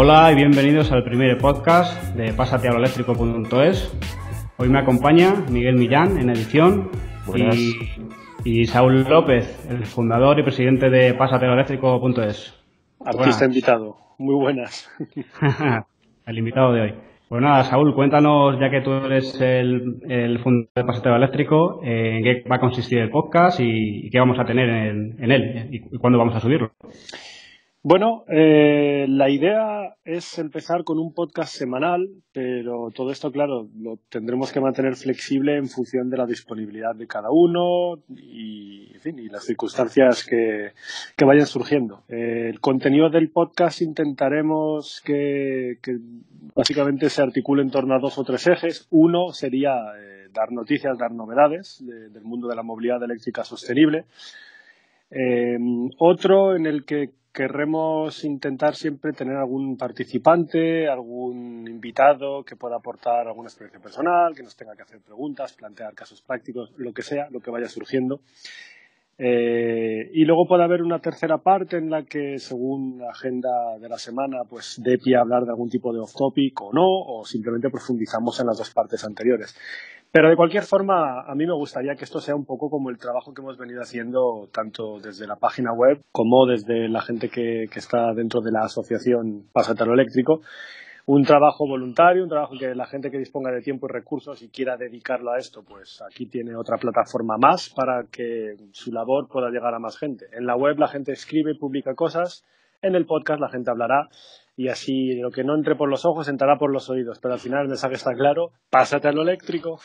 Hola y bienvenidos al primer podcast de pasatealoeléctrico.es. Hoy me acompaña Miguel Millán en edición y Saúl López, el fundador y presidente de pasatealoeléctrico.es. Artista invitado, muy buenas. El invitado de hoy. Pues nada, Saúl, cuéntanos, ya que tú eres el fundador de Pasateo Eléctrico, en qué va a consistir el podcast y qué vamos a tener en él y cuándo vamos a subirlo. Bueno, la idea es empezar con un podcast semanal, pero todo esto, claro, lo tendremos que mantener flexible en función de la disponibilidad de cada uno y, en fin, y las circunstancias que vayan surgiendo. El contenido del podcast intentaremos que básicamente se articule en torno a 2 o 3 ejes. Uno sería dar noticias, dar novedades del mundo de la movilidad eléctrica sostenible. Otro en el que querremos intentar siempre tener algún participante, algún invitado que pueda aportar alguna experiencia personal, que nos tenga que hacer preguntas, plantear casos prácticos, lo que sea, lo que vaya surgiendo. Y luego puede haber una tercera parte en la que, según la agenda de la semana, pues dé pie a hablar de algún tipo de off-topic o no, o simplemente profundizamos en las 2 partes anteriores. Pero de cualquier forma, a mí me gustaría que esto sea un poco como el trabajo que hemos venido haciendo tanto desde la página web como desde la gente que está dentro de la asociación Pasatero Eléctrico. Un trabajo voluntario, un trabajo que la gente que disponga de tiempo y recursos y quiera dedicarlo a esto, pues aquí tiene otra plataforma más para que su labor pueda llegar a más gente. En la web la gente escribe, publica cosas, en el podcast la gente hablará y así lo que no entre por los ojos entrará por los oídos, pero al final el mensaje está claro: pásate a lo eléctrico.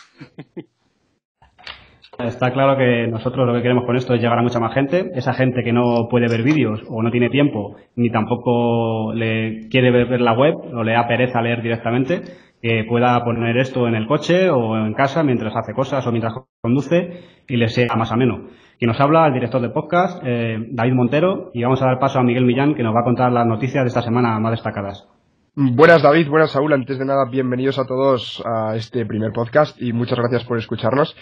Está claro que nosotros lo que queremos con esto es llegar a mucha más gente. Esa gente que no puede ver vídeos o no tiene tiempo ni tampoco le quiere ver la web o le da pereza leer directamente, que pueda poner esto en el coche o en casa mientras hace cosas o mientras conduce y le sea más ameno. Quien nos habla, el director de podcast, David Montero, y vamos a dar paso a Miguel Millán, que nos va a contar las noticias de esta semana más destacadas. Buenas David, buenas Saúl, antes de nada bienvenidos a todos a este primer podcast y muchas gracias por escucharnos.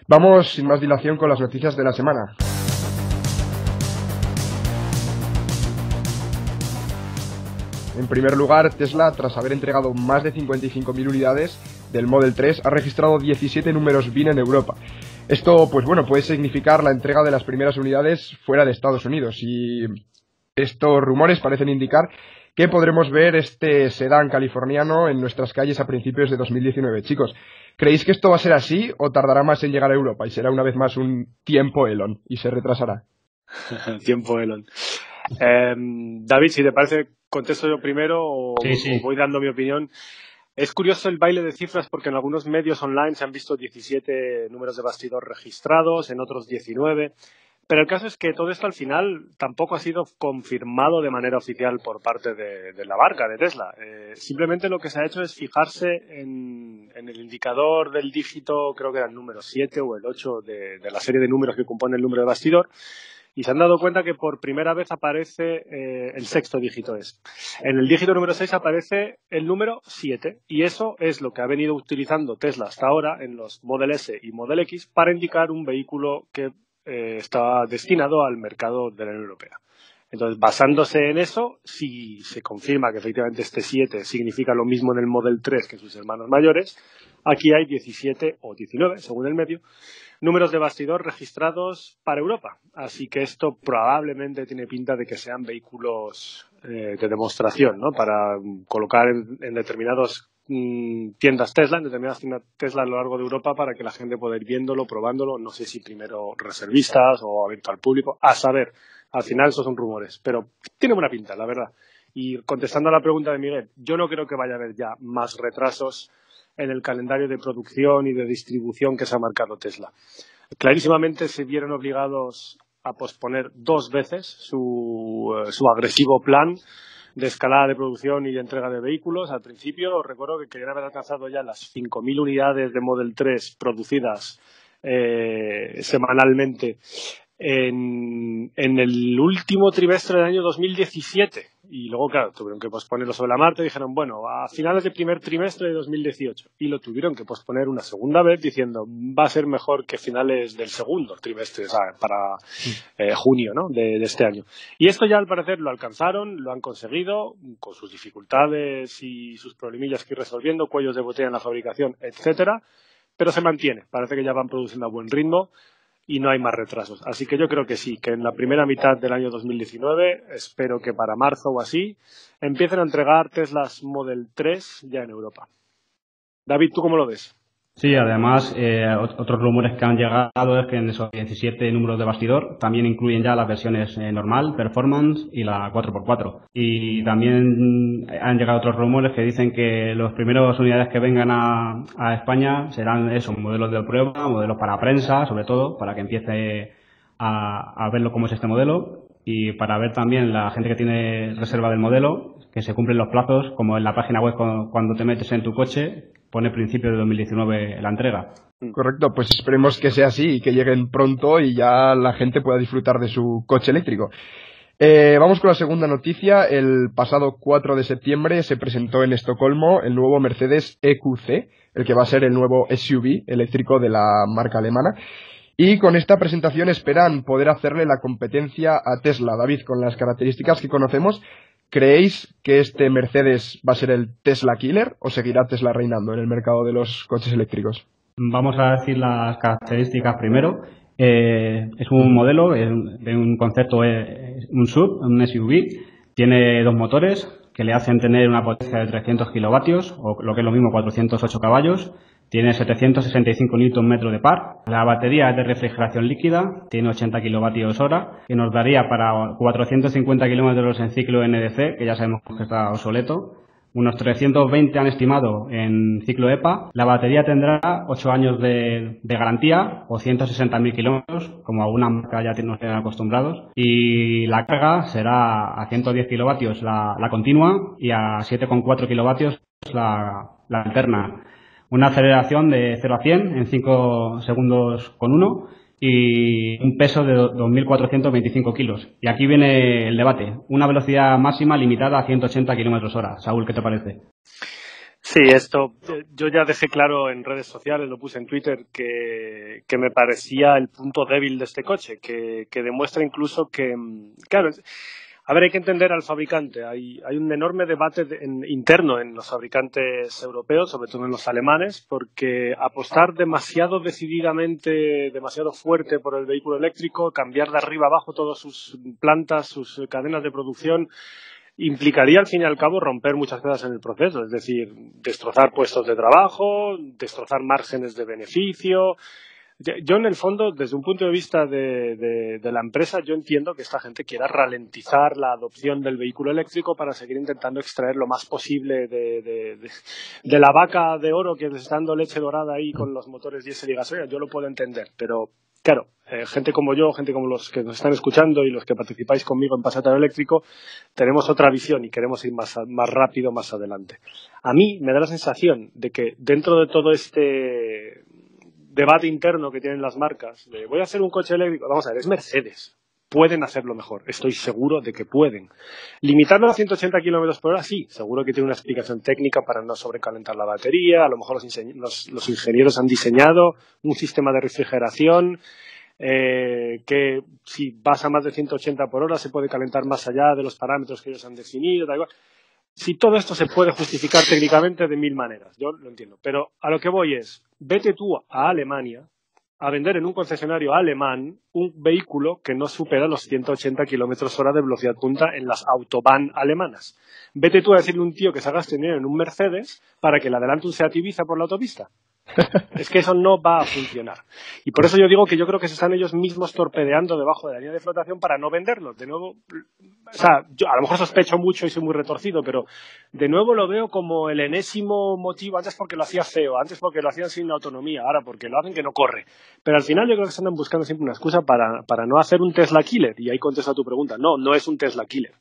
Vamos sin más dilación con las noticias de la semana. En primer lugar, Tesla, tras haber entregado más de 55.000 unidades del Model 3, ha registrado 17 números VIN en Europa. Esto, pues bueno, puede significar la entrega de las primeras unidades fuera de Estados Unidos y estos rumores parecen indicar que podremos ver este sedán californiano en nuestras calles a principios de 2019. Chicos, ¿creéis que esto va a ser así o tardará más en llegar a Europa y será una vez más un tiempo Elon y se retrasará? Tiempo Elon. David, si te parece, contesto yo primero o voy dando mi opinión. Es curioso el baile de cifras porque en algunos medios online se han visto 17 números de bastidor registrados, en otros 19. Pero el caso es que todo esto al final tampoco ha sido confirmado de manera oficial por parte de la marca, de Tesla. Simplemente lo que se ha hecho es fijarse en el indicador del dígito, creo que era el número 7 o el 8 de la serie de números que compone el número de bastidor, y se han dado cuenta que por primera vez aparece el sexto dígito. En el dígito número 6 aparece el número 7, y eso es lo que ha venido utilizando Tesla hasta ahora en los Model S y Model X para indicar un vehículo que está destinado al mercado de la Unión Europea. Entonces, basándose en eso, si se confirma que efectivamente este 7 significa lo mismo en el Model 3 que sus hermanos mayores, aquí hay 17 o 19, según el medio, números de bastidor registrados para Europa. Así que esto probablemente tiene pinta de que sean vehículos de demostración, ¿no? Para colocar en determinados tiendas Tesla, en determinadas tiendas Tesla a lo largo de Europa, para que la gente pueda ir viéndolo, probándolo, no sé si primero reservistas o abierto al público, a saber. Al final esos son rumores, pero tiene buena pinta, la verdad. Y contestando a la pregunta de Miguel, yo no creo que vaya a haber ya más retrasos en el calendario de producción y de distribución que se ha marcado Tesla. Clarísimamente se vieron obligados a posponer 2 veces su agresivo plan de escalada de producción y de entrega de vehículos. Al principio recuerdo que querían haber alcanzado ya las 5.000 unidades de Model 3 producidas semanalmente en el último trimestre del año 2017. Y luego, claro, tuvieron que posponerlo sobre la marcha y dijeron, bueno, a finales del primer trimestre de 2018. Y lo tuvieron que posponer una segunda vez diciendo, va a ser mejor que finales del segundo trimestre, o sea, para junio, ¿no?, de este año. Y esto ya al parecer lo alcanzaron, lo han conseguido, con sus dificultades y sus problemillas que ir resolviendo, cuellos de botella en la fabricación, etcétera, pero se mantiene. Parece que ya van produciendo a buen ritmo y no hay más retrasos. Así que yo creo que sí, que en la primera mitad del año 2019, espero que para marzo o así, empiecen a entregar Teslas Model 3 ya en Europa. David, ¿tú cómo lo ves? Sí, además, otros rumores que han llegado es que en esos 17 números de bastidor también incluyen ya las versiones normal, performance y la 4x4. Y también han llegado otros rumores que dicen que las primeras unidades que vengan a España serán esos modelos de prueba, modelos para prensa, sobre todo, para que empiece a verlo cómo es este modelo, y para ver también la gente que tiene reserva del modelo, que se cumplen los plazos, como en la página web cuando te metes en tu coche, pone principio de 2019 la entrega. Correcto, pues esperemos que sea así y que lleguen pronto y ya la gente pueda disfrutar de su coche eléctrico. Vamos con la segunda noticia. El pasado 4 de septiembre se presentó en Estocolmo el nuevo Mercedes EQC, el que va a ser el nuevo SUV eléctrico de la marca alemana. Y con esta presentación esperan poder hacerle la competencia a Tesla. David, con las características que conocemos, ¿creéis que este Mercedes va a ser el Tesla Killer o seguirá Tesla reinando en el mercado de los coches eléctricos? Vamos a decir las características primero. Es un modelo de un concepto, un SUV, un SUV. Tiene dos motores que le hacen tener una potencia de 300 kilovatios, o lo que es lo mismo, 408 caballos. Tiene 765 Nm de par. La batería es de refrigeración líquida, tiene 80 kWh, que nos daría para 450 kilómetros en ciclo NDC, que ya sabemos que está obsoleto. Unos 320 han estimado en ciclo EPA. La batería tendrá 8 años de garantía o 160.000 kilómetros, como alguna marca ya nos tienen acostumbrados. Y la carga será a 110 kilovatios la continua y a 7,4 kilovatios la alterna. Una aceleración de 0 a 100 en 5 segundos con 1 y un peso de 2.425 kilos. Y aquí viene el debate. Una velocidad máxima limitada a 180 kilómetros hora. Saúl, ¿qué te parece? Sí, esto yo ya dejé claro en redes sociales, lo puse en Twitter, que me parecía el punto débil de este coche, que demuestra incluso que, claro, a ver, hay que entender al fabricante. Hay un enorme debate interno en los fabricantes europeos, sobre todo en los alemanes, porque apostar demasiado decididamente, demasiado fuerte por el vehículo eléctrico, cambiar de arriba abajo todas sus plantas, sus cadenas de producción, implicaría al fin y al cabo romper muchas cosas en el proceso, es decir, destrozar puestos de trabajo, destrozar márgenes de beneficio. Yo, en el fondo, desde un punto de vista de la empresa, yo entiendo que esta gente quiera ralentizar la adopción del vehículo eléctrico para seguir intentando extraer lo más posible de la vaca de oro que les está dando leche dorada ahí con los motores diésel y gasolina. Yo lo puedo entender, pero claro, gente como yo, gente como los que nos están escuchando y los que participáis conmigo en Pasatero Eléctrico, tenemos otra visión y queremos ir más rápido, más adelante. A mí me da la sensación de que dentro de todo este debate interno que tienen las marcas de voy a hacer un coche eléctrico, vamos a ver, es Mercedes, pueden hacerlo mejor, estoy seguro de que pueden. Limitarlo a 180 kilómetros por hora, sí, seguro que tiene una explicación técnica para no sobrecalentar la batería, a lo mejor los ingenieros han diseñado un sistema de refrigeración que si vas a más de 180 por hora se puede calentar más allá de los parámetros que ellos han definido, da igual. Si todo esto se puede justificar técnicamente de 1000 maneras, yo lo entiendo. Pero a lo que voy es, vete tú a Alemania a vender en un concesionario alemán un vehículo que no supera los 180 kilómetros hora de velocidad punta en las autobahn alemanas. Vete tú a decirle a un tío que se gaste dinero en un Mercedes para que le adelante un Seat Ibiza por la autopista. Es que eso no va a funcionar. Y por eso yo digo que yo creo que se están ellos mismos torpedeando debajo de la línea de flotación para no venderlo. De nuevo, o sea, yo a lo mejor sospecho mucho y soy muy retorcido, pero de nuevo lo veo como el enésimo motivo, antes porque lo hacía feo, antes porque lo hacían sin autonomía, ahora porque lo hacen que no corre. Pero al final yo creo que se andan buscando siempre una excusa para no hacer un Tesla Killer. Y ahí contesta tu pregunta. No es un Tesla Killer.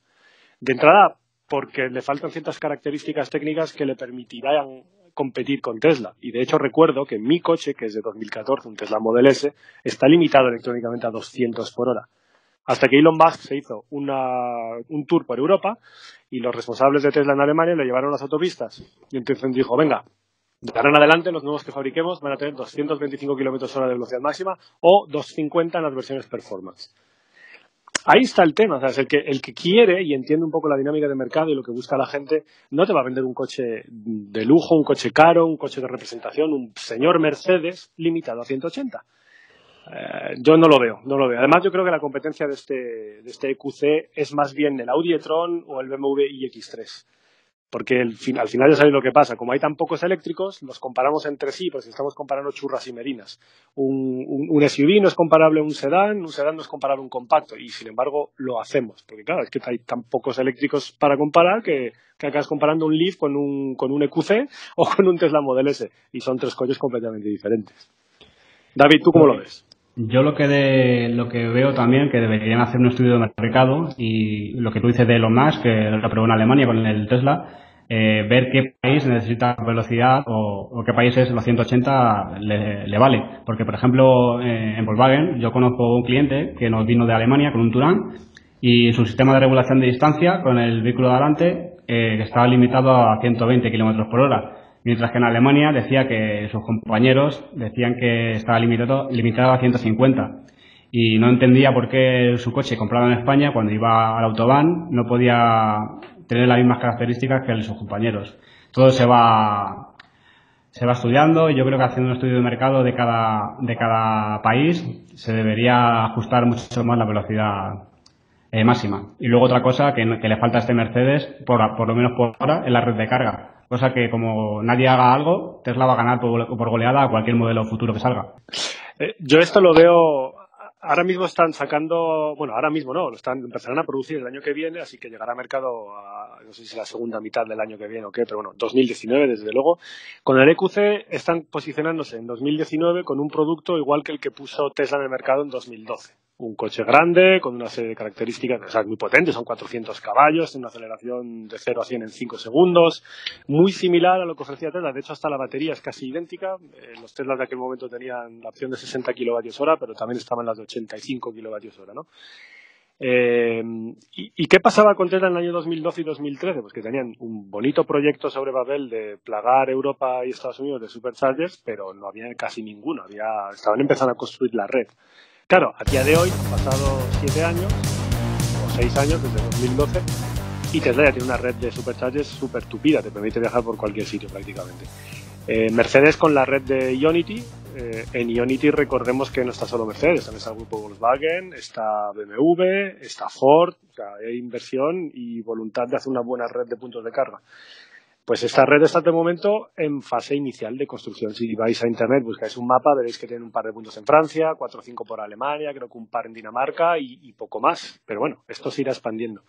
De entrada, porque le faltan ciertas características técnicas que le permitirán competir con Tesla. Y de hecho recuerdo que mi coche, que es de 2014, un Tesla Model S, está limitado electrónicamente a 200 por hora. Hasta que Elon Musk se hizo un tour por Europa y los responsables de Tesla en Alemania le llevaron a las autopistas. Y entonces dijo, venga, de ahora en adelante los nuevos que fabriquemos van a tener 225 km/h de velocidad máxima o 250 en las versiones performance. Ahí está el tema, ¿sabes? El que quiere y entiende un poco la dinámica de mercado y lo que busca la gente, no te va a vender un coche de lujo, un coche caro, un coche de representación, un señor Mercedes limitado a 180. Yo no lo veo. Además, yo creo que la competencia de este EQC es más bien el Audi e-tron o el BMW iX3. Porque al final ya sabéis lo que pasa. Como hay tan pocos eléctricos, los comparamos entre sí, pues estamos comparando churras y merinas. Un SUV no es comparable a un sedán no es comparable a un compacto. Y sin embargo, lo hacemos. Porque claro, es que hay tan pocos eléctricos para comparar que acabas comparando un Leaf con un EQC o con un Tesla Model S. Y son tres coches completamente diferentes. David, ¿tú cómo lo ves? Yo lo que veo también que deberían hacer un estudio de mercado y lo que tú dices de Elon Musk, que lo probó en Alemania con el Tesla, ver qué país necesita velocidad o qué países los 180 le vale. Porque, por ejemplo, en Volkswagen yo conozco un cliente que nos vino de Alemania con un Touran y su sistema de regulación de distancia con el vehículo de adelante estaba limitado a 120 km por hora. Mientras que en Alemania decía que sus compañeros decían que estaba limitado a 150. Y no entendía por qué su coche comprado en España, cuando iba al autobahn, no podía tener las mismas características que sus compañeros. Todo se va estudiando y yo creo que haciendo un estudio de mercado de cada país se debería ajustar mucho más la velocidad máxima. Y luego otra cosa que le falta a este Mercedes, por lo menos por ahora, es la red de carga. Cosa que como nadie haga algo, Tesla va a ganar por goleada a cualquier modelo futuro que salga. Yo esto lo veo, ahora mismo están sacando, bueno, ahora mismo no, empezarán a producir el año que viene, así que llegará a mercado no sé si la segunda mitad del año que viene o qué, pero bueno, 2019 desde luego. Con el EQC están posicionándose en 2019 con un producto igual que el que puso Tesla en el mercado en 2012. Un coche grande, con una serie de características, o sea, muy potentes, son 400 caballos, tiene una aceleración de 0 a 100 en 5 segundos, muy similar a lo que ofrecía Tesla. De hecho, hasta la batería es casi idéntica. Los Teslas de aquel momento tenían la opción de 60 kWh, pero también estaban las de 85 kWh, ¿no? ¿Y qué pasaba con Tesla en el año 2012 y 2013? Pues que tenían un bonito proyecto sobre Babel de plagar Europa y Estados Unidos de superchargers, pero no había casi ninguno. Estaban empezando a construir la red. Claro, a día de hoy, pasados 7 años, o 6 años, desde 2012, y Tesla ya tiene una red de superchargers súper tupida, te permite viajar por cualquier sitio prácticamente. Mercedes con la red de Ionity, en Ionity recordemos que no está solo Mercedes, también está el grupo Volkswagen, está BMW, está Ford, o sea, hay inversión y voluntad de hacer una buena red de puntos de carga. Pues esta red está de momento en fase inicial de construcción. Si vais a internet, buscáis un mapa, veréis que tiene un par de puntos en Francia, 4 o 5 por Alemania, creo que un par en Dinamarca y poco más. Pero bueno, esto se irá expandiendo.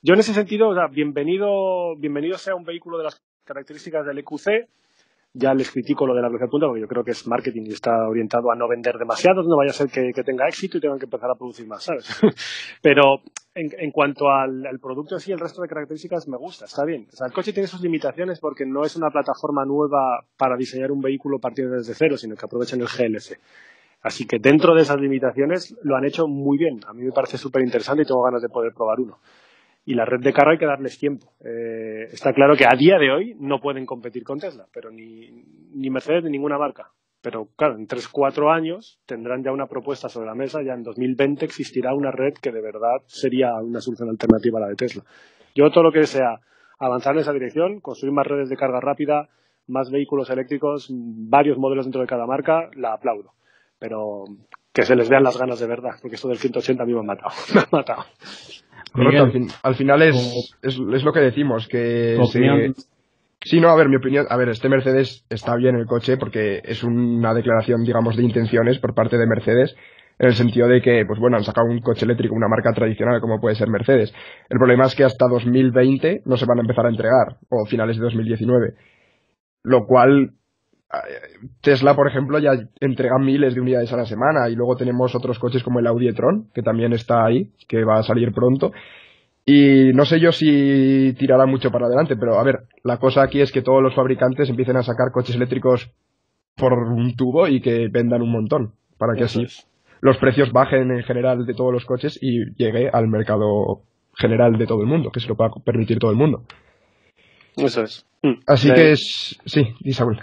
Yo en ese sentido, o sea, bienvenido sea un vehículo de las características del EQC. Ya les critico lo de la velocidad punta porque yo creo que es marketing y está orientado a no vender demasiado, no vaya a ser que tenga éxito y tengan que empezar a producir más, ¿sabes? Pero en cuanto al producto en sí, el resto de características me gusta, está bien. O sea, el coche tiene sus limitaciones porque no es una plataforma nueva para diseñar un vehículo partiendo desde cero, sino que aprovechan el GLC. Así que dentro de esas limitaciones lo han hecho muy bien. A mí me parece súper interesante y tengo ganas de poder probar uno. Y la red de carga hay que darles tiempo. Está claro que a día de hoy no pueden competir con Tesla, pero ni Mercedes ni ninguna marca. Pero claro, en 3-4 años tendrán ya una propuesta sobre la mesa, ya en 2020 existirá una red que de verdad sería una solución alternativa a la de Tesla. Yo todo lo que sea avanzar en esa dirección, construir más redes de carga rápida, más vehículos eléctricos, varios modelos dentro de cada marca, la aplaudo. Pero que se les vean las ganas de verdad, porque esto del 180 a mí me ha matado. Me ha matado. Correcto, al final es lo que decimos, que sí, no, a ver, mi opinión, este Mercedes está bien el coche porque es una declaración, digamos, de intenciones por parte de Mercedes, en el sentido de que, pues bueno, han sacado un coche eléctrico, una marca tradicional como puede ser Mercedes. El problema es que hasta 2020 no se van a empezar a entregar, o finales de 2019, lo cual Tesla, por ejemplo, ya entrega miles de unidades a la semana, y luego tenemos otros coches como el Audi e-tron, que también está ahí, que va a salir pronto. Y no sé yo si tirará mucho para adelante, pero a ver, la cosa aquí es que todos los fabricantes empiecen a sacar coches eléctricos por un tubo y que vendan un montón, para que así los precios bajen en general de todos los coches y llegue al mercado general de todo el mundo, que se lo pueda permitir todo el mundo. Eso es. Así que es... Sí, Isaúl.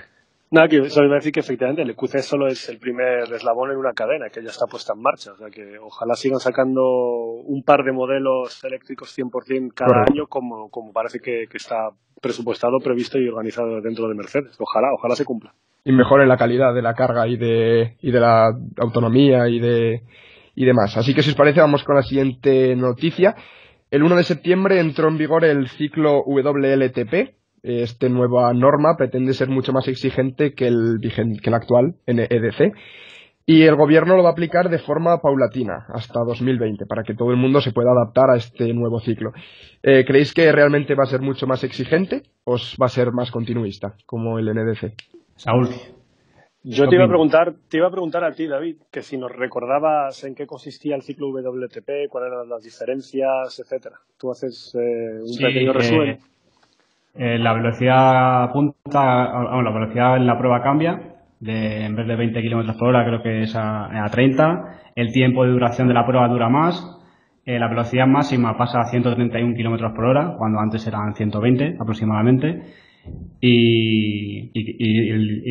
Nada, que solo iba a decir que efectivamente el EQC solo es el primer eslabón en una cadena que ya está puesta en marcha. O sea que ojalá sigan sacando un par de modelos eléctricos 100% cada año como parece que está presupuestado, previsto y organizado dentro de Mercedes. Ojalá se cumpla. Y mejore la calidad de la carga y de la autonomía y demás. Así que si os parece vamos con la siguiente noticia. El 1 de septiembre entró en vigor el ciclo WLTP. Esta nueva norma pretende ser mucho más exigente que el actual NEDC y el gobierno lo va a aplicar de forma paulatina hasta 2020 para que todo el mundo se pueda adaptar a este nuevo ciclo. ¿Creéis que realmente va a ser mucho más exigente o va a ser más continuista como el NEDC? Saúl. Yo te iba a preguntar a ti, David, que si nos recordabas en qué consistía el ciclo WLTP, cuáles eran las diferencias, etcétera. Tú haces un pequeño resumen. La velocidad punta, la velocidad en la prueba cambia, en vez de 20 km por hora creo que es a 30. El tiempo de duración de la prueba dura más. La velocidad máxima pasa a 131 km por hora, cuando antes eran 120 aproximadamente. Y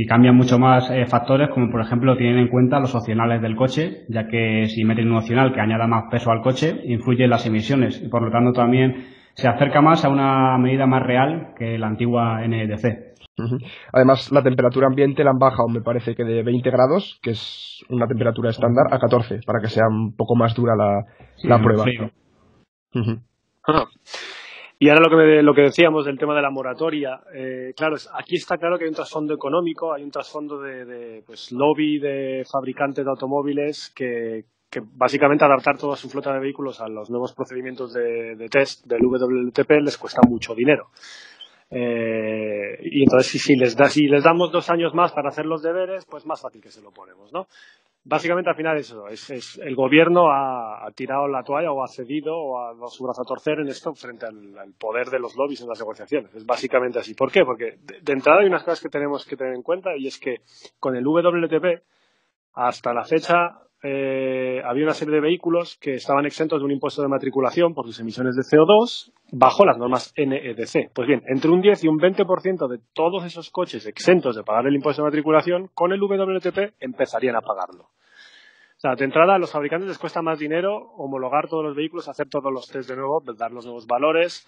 cambian mucho más factores, como por ejemplo tienen en cuenta los opcionales del coche, ya que si meten un opcional que añada más peso al coche, influye en las emisiones y por lo tanto también se acerca más a una medida más real que la antigua NEDC. Además, la temperatura ambiente la han bajado, me parece que de 20 grados, que es una temperatura estándar, a 14, para que sea un poco más dura la prueba. Y ahora lo que decíamos del tema de la moratoria, claro, aquí está claro que hay un trasfondo económico, hay un trasfondo de lobby de fabricantes de automóviles que básicamente adaptar toda su flota de vehículos a los nuevos procedimientos de test del WLTP les cuesta mucho dinero. Y entonces si les damos 2 años más para hacer los deberes, pues más fácil que se lo ponemos, ¿no? Básicamente al final eso, es el gobierno ha tirado la toalla o ha cedido o ha dado su brazo a torcer en esto frente al poder de los lobbies en las negociaciones. Es básicamente así. ¿Por qué? Porque de entrada hay unas cosas que tenemos que tener en cuenta y es que con el WLTP hasta la fecha había una serie de vehículos que estaban exentos de un impuesto de matriculación por sus emisiones de CO2 bajo las normas NEDC. Pues bien, entre un 10 y un 20% de todos esos coches exentos de pagar el impuesto de matriculación, con el WLTP empezarían a pagarlo. O sea, de entrada a los fabricantes les cuesta más dinero homologar todos los vehículos, hacer todos los test de nuevo, dar los nuevos valores.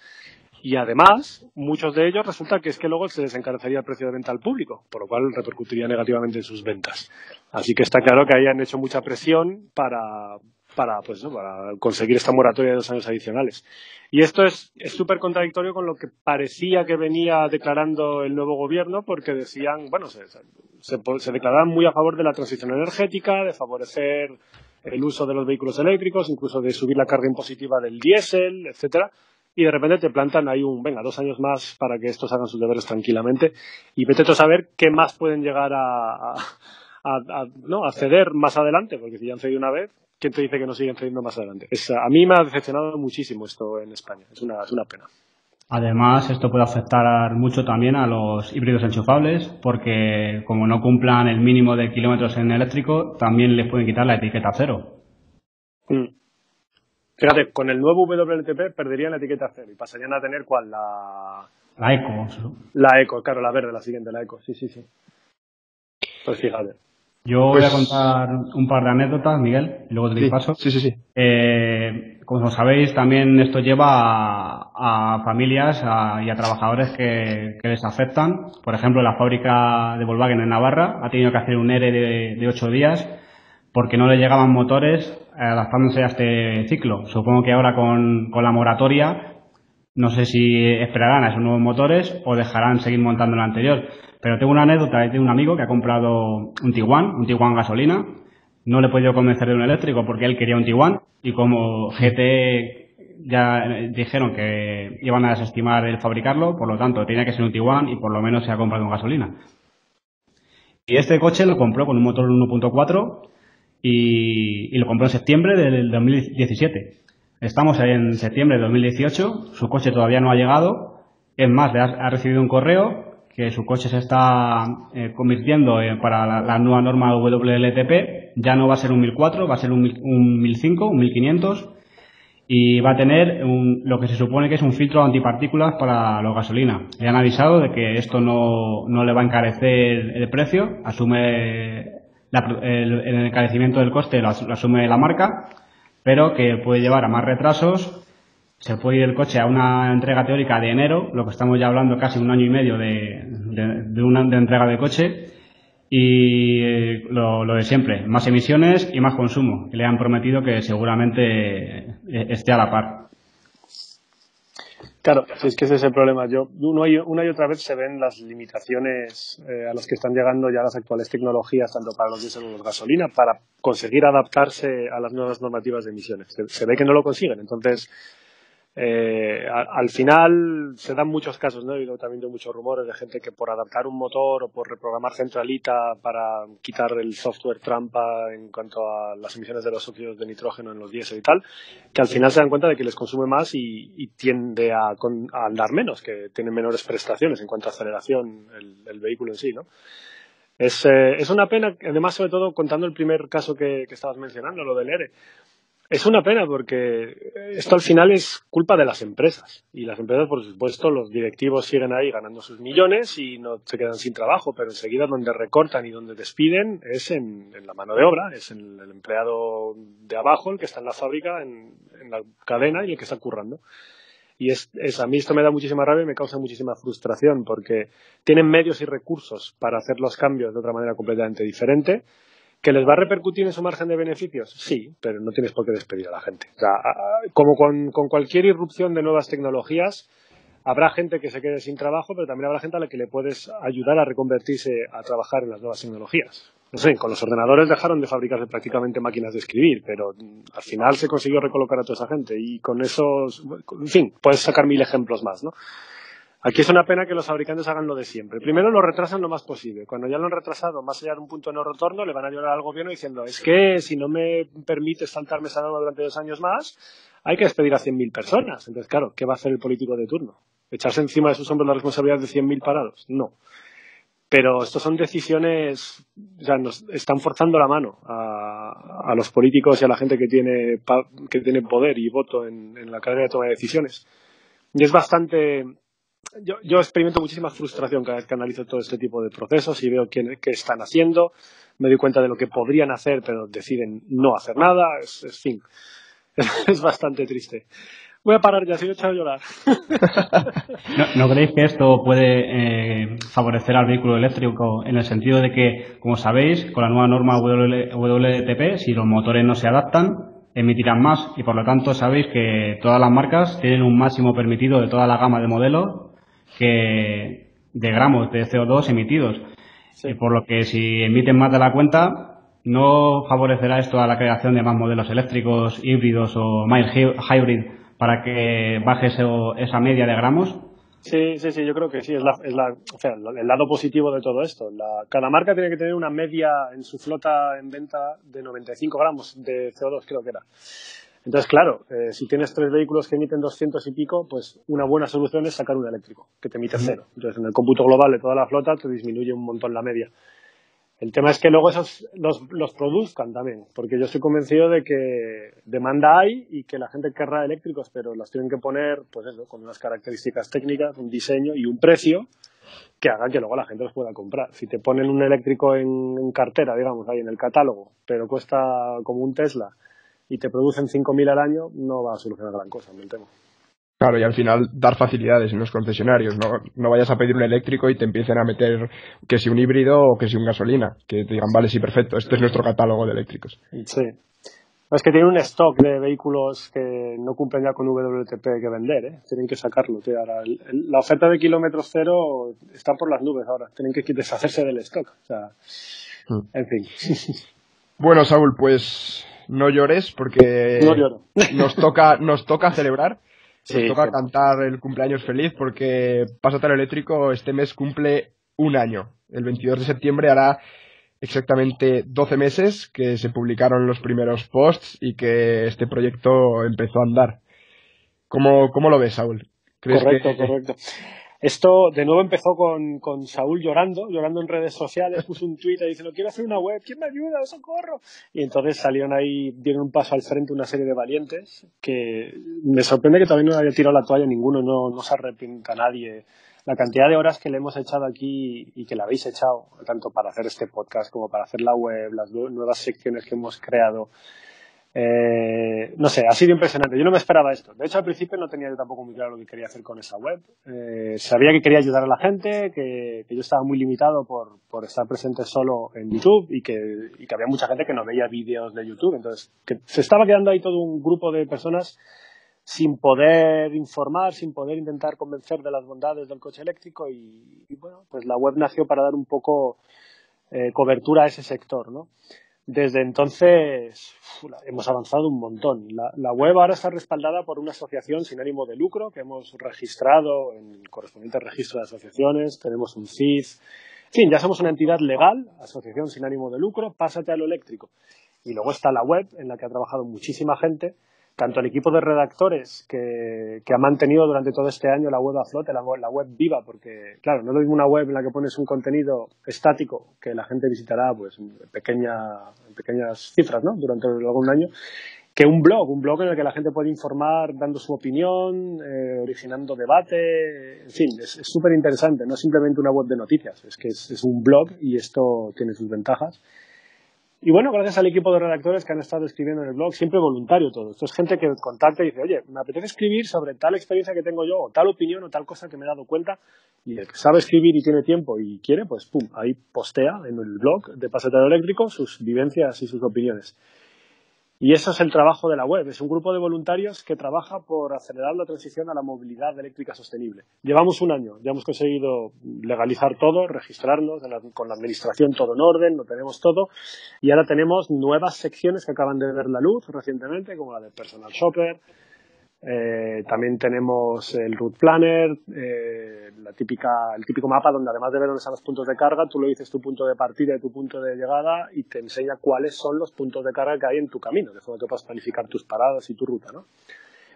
Y además, muchos de ellos resulta que es que luego se les encarecería el precio de venta al público, por lo cual repercutiría negativamente en sus ventas. Así que está claro que ahí han hecho mucha presión para conseguir esta moratoria de 2 años adicionales. Y esto es súper contradictorio con lo que parecía que venía declarando el nuevo gobierno, porque decían, bueno, se declaraban muy a favor de la transición energética, de favorecer el uso de los vehículos eléctricos, incluso de subir la carga impositiva del diésel, etcétera. Y de repente te plantan ahí 2 años más para que estos hagan sus deberes tranquilamente y vete a saber qué más pueden llegar a ceder más adelante, porque si ya han cedido una vez, ¿quién te dice que no siguen cediendo más adelante? A mí me ha decepcionado muchísimo esto en España, es una pena. Además, esto puede afectar mucho también a los híbridos enchufables, porque como no cumplan el mínimo de kilómetros en eléctrico, también les pueden quitar la etiqueta 0. Fíjate, con el nuevo WLTP perderían la etiqueta 0 y pasarían a tener ¿cuál? La Eco. La Eco, claro, la verde, la siguiente, la Eco, sí. Pues fíjate. Yo voy a contar un par de anécdotas, Miguel, y luego te doy paso. Sí. Como sabéis, también esto lleva a familias y a trabajadores que les afectan. Por ejemplo, la fábrica de Volkswagen en Navarra ha tenido que hacer un ERE de 8 días porque no le llegaban motores adaptándose a este ciclo. Supongo que ahora con la moratoria, no sé si esperarán a esos nuevos motores o dejarán seguir montando el anterior. Pero tengo una anécdota de un amigo que ha comprado un Tiguan gasolina. No le he podido convencer de un eléctrico porque él quería un Tiguan y como GT ya dijeron que iban a desestimar el fabricarlo, por lo tanto tenía que ser un Tiguan y por lo menos se ha comprado un gasolina. Y este coche lo compró con un motor 1.4 y lo compró en septiembre del 2017. Estamos en septiembre de 2018, su coche todavía no ha llegado. Es más, ha recibido un correo que su coche se está convirtiendo para la nueva norma WLTP. Ya no va a ser un 1004, va a ser un 1005, un 1500. Y va a tener lo que se supone que es un filtro antipartículas para los gasolina. Le han avisado de que esto no le va a encarecer el precio, asume el encarecimiento del coste, lo asume la marca, pero que puede llevar a más retrasos. Se puede ir el coche a una entrega teórica de enero, lo que estamos ya hablando casi un año y medio de una entrega de coche. Y lo de siempre, más emisiones y más consumo, que le han prometido que seguramente esté a la par. Claro, si es que ese es el problema. Una y otra vez se ven las limitaciones a las que están llegando ya las actuales tecnologías, tanto para los diésel como los gasolina, para conseguir adaptarse a las nuevas normativas de emisiones. Se ve que no lo consiguen. Entonces, al final se dan muchos casos, ¿no? Y también de muchos rumores de gente que por adaptar un motor o por reprogramar centralita para quitar el software trampa en cuanto a las emisiones de los óxidos de nitrógeno en los diésel y tal, que al final se dan cuenta de que les consume más y tiende a andar menos, que tienen menores prestaciones en cuanto a aceleración el vehículo en sí, ¿no? Es una pena, además, sobre todo contando el primer caso que estabas mencionando, lo del ERE. Es una pena porque esto al final es culpa de las empresas. Y las empresas, por supuesto, los directivos siguen ahí ganando sus millones y no se quedan sin trabajo, pero enseguida donde recortan y donde despiden es en la mano de obra, es en el empleado de abajo, el que está en la fábrica, en la cadena y el que está currando. Y a mí esto me da muchísima rabia y me causa muchísima frustración porque tienen medios y recursos para hacer los cambios de otra manera completamente diferente. ¿Que les va a repercutir en su margen de beneficios? Sí, pero no tienes por qué despedir a la gente. O sea, como con cualquier irrupción de nuevas tecnologías, habrá gente que se quede sin trabajo, pero también habrá gente a la que le puedes ayudar a reconvertirse a trabajar en las nuevas tecnologías. No sé, con los ordenadores dejaron de fabricarse prácticamente máquinas de escribir, pero al final se consiguió recolocar a toda esa gente y con eso, en fin, puedes sacar 1000 ejemplos más, ¿no? Aquí es una pena que los fabricantes hagan lo de siempre. Primero lo retrasan lo más posible. Cuando ya lo han retrasado más allá de un punto de no retorno, le van a llorar al gobierno diciendo es que si no me permites saltarme esa norma durante 2 años más, hay que despedir a 100.000 personas. Entonces, claro, ¿qué va a hacer el político de turno? ¿Echarse encima de sus hombros la responsabilidad de 100.000 parados? No. Pero estas son decisiones, o sea, nos están forzando la mano a los políticos y a la gente que tiene poder y voto en la cadena de toma de decisiones. Y es bastante... Yo experimento muchísima frustración cada vez que analizo todo este tipo de procesos y veo qué están haciendo. Me doy cuenta de lo que podrían hacer, pero deciden no hacer nada. En fin, es bastante triste. Voy a parar ya, si no he echado a llorar. ¿No creéis que esto puede favorecer al vehículo eléctrico en el sentido de que, como sabéis, con la nueva norma WLTP, si los motores no se adaptan, emitirán más y por lo tanto sabéis que todas las marcas tienen un máximo permitido de toda la gama de modelos de gramos de CO2 emitidos. Sí. Por lo que si emiten más de la cuenta, ¿no favorecerá esto a la creación de más modelos eléctricos, híbridos o mild hybrid para que baje esa media de gramos? Sí, yo creo que sí. O sea, el lado positivo de todo esto. Cada marca tiene que tener una media en su flota en venta de 95 gramos de CO2, creo que era. Entonces, claro, si tienes 3 vehículos que emiten 200 y pico, pues una buena solución es sacar un eléctrico, que te emite 0. Entonces, en el cómputo global de toda la flota te disminuye un montón la media. El tema es que luego esos los produzcan también, porque yo estoy convencido de que demanda hay y que la gente querrá eléctricos, pero los tienen que poner, pues eso, con unas características técnicas, un diseño y un precio que hagan que luego la gente los pueda comprar. Si te ponen un eléctrico en cartera, digamos, ahí en el catálogo, pero cuesta como un Tesla y te producen 5.000 al año, no va a solucionar gran cosa, me temo. Claro, y al final dar facilidades en los concesionarios, no vayas a pedir un eléctrico y te empiecen a meter que si un híbrido o que si un gasolina, que te digan, vale, sí, perfecto, este es nuestro catálogo de eléctricos. Sí. Es que tienen un stock de vehículos que no cumplen ya con WLTP que vender, ¿eh? Tienen que sacarlo, tío. Ahora, la oferta de kilómetros cero está por las nubes ahora, tienen que deshacerse del stock, o sea, en fin. Bueno, Saúl, pues no llores porque no lloro. nos toca celebrar. Sí, nos toca cantar el cumpleaños feliz porque Pásate al Eléctrico este mes cumple 1 año. El 22 de septiembre hará exactamente 12 meses que se publicaron los primeros posts y que este proyecto empezó a andar. ¿Cómo lo ves, Saúl? Correcto. Esto de nuevo empezó con Saúl llorando en redes sociales, puso un tweet diciendo quiero hacer una web, ¿quién me ayuda? ¡Socorro! Y entonces salieron ahí, dieron un paso al frente una serie de valientes que me sorprende que todavía no haya tirado la toalla ninguno, no se arrepienta nadie. La cantidad de horas que le hemos echado aquí y que le habéis echado, tanto para hacer este podcast como para hacer la web, las nuevas secciones que hemos creado. No sé, ha sido impresionante. Yo no me esperaba esto. De hecho, al principio no tenía yo tampoco muy claro lo que quería hacer con esa web. Sabía que quería ayudar a la gente, que yo estaba muy limitado por estar presente solo en YouTube y que había mucha gente que no veía vídeos de YouTube. Entonces, que se estaba quedando ahí todo un grupo de personas sin poder informar, sin poder intentar convencer de las bondades del coche eléctrico y bueno, pues la web nació para dar un poco cobertura a ese sector, ¿no? Desde entonces hemos avanzado un montón. La web ahora está respaldada por una asociación sin ánimo de lucro que hemos registrado en el correspondiente registro de asociaciones. Tenemos un CID. En fin, ya somos una entidad legal, asociación sin ánimo de lucro, pásate a lo eléctrico. Y luego está la web en la que ha trabajado muchísima gente, tanto el equipo de redactores que ha mantenido durante todo este año la web a flote, la web viva, porque claro, no es lo mismo una web en la que pones un contenido estático que la gente visitará pues en pequeñas cifras, ¿no? Durante algún año, que un blog en el que la gente puede informar dando su opinión, originando debate, en fin, es súper interesante, no es simplemente una web de noticias, es que es un blog y esto tiene sus ventajas. Y bueno, gracias al equipo de redactores que han estado escribiendo en el blog, siempre voluntario todo. Esto es gente que contacta y dice, oye, me apetece escribir sobre tal experiencia que tengo yo, o tal opinión, o tal cosa que me he dado cuenta. Y el que sabe escribir y tiene tiempo y quiere, pues pum, ahí postea en el blog de Pásate a lo Eléctrico sus vivencias y sus opiniones. Y eso es el trabajo de la web. Es un grupo de voluntarios que trabaja por acelerar la transición a la movilidad eléctrica sostenible. Llevamos un año, ya hemos conseguido legalizar todo, registrarnos con la administración todo en orden, lo tenemos todo. Y ahora tenemos nuevas secciones que acaban de ver la luz recientemente, como la de Personal Shopper. También tenemos el Route Planner, el típico mapa donde además de ver dónde están los puntos de carga, tú le dices tu punto de partida y tu punto de llegada y te enseña cuáles son los puntos de carga que hay en tu camino, de forma que puedas planificar tus paradas y tu ruta, ¿no?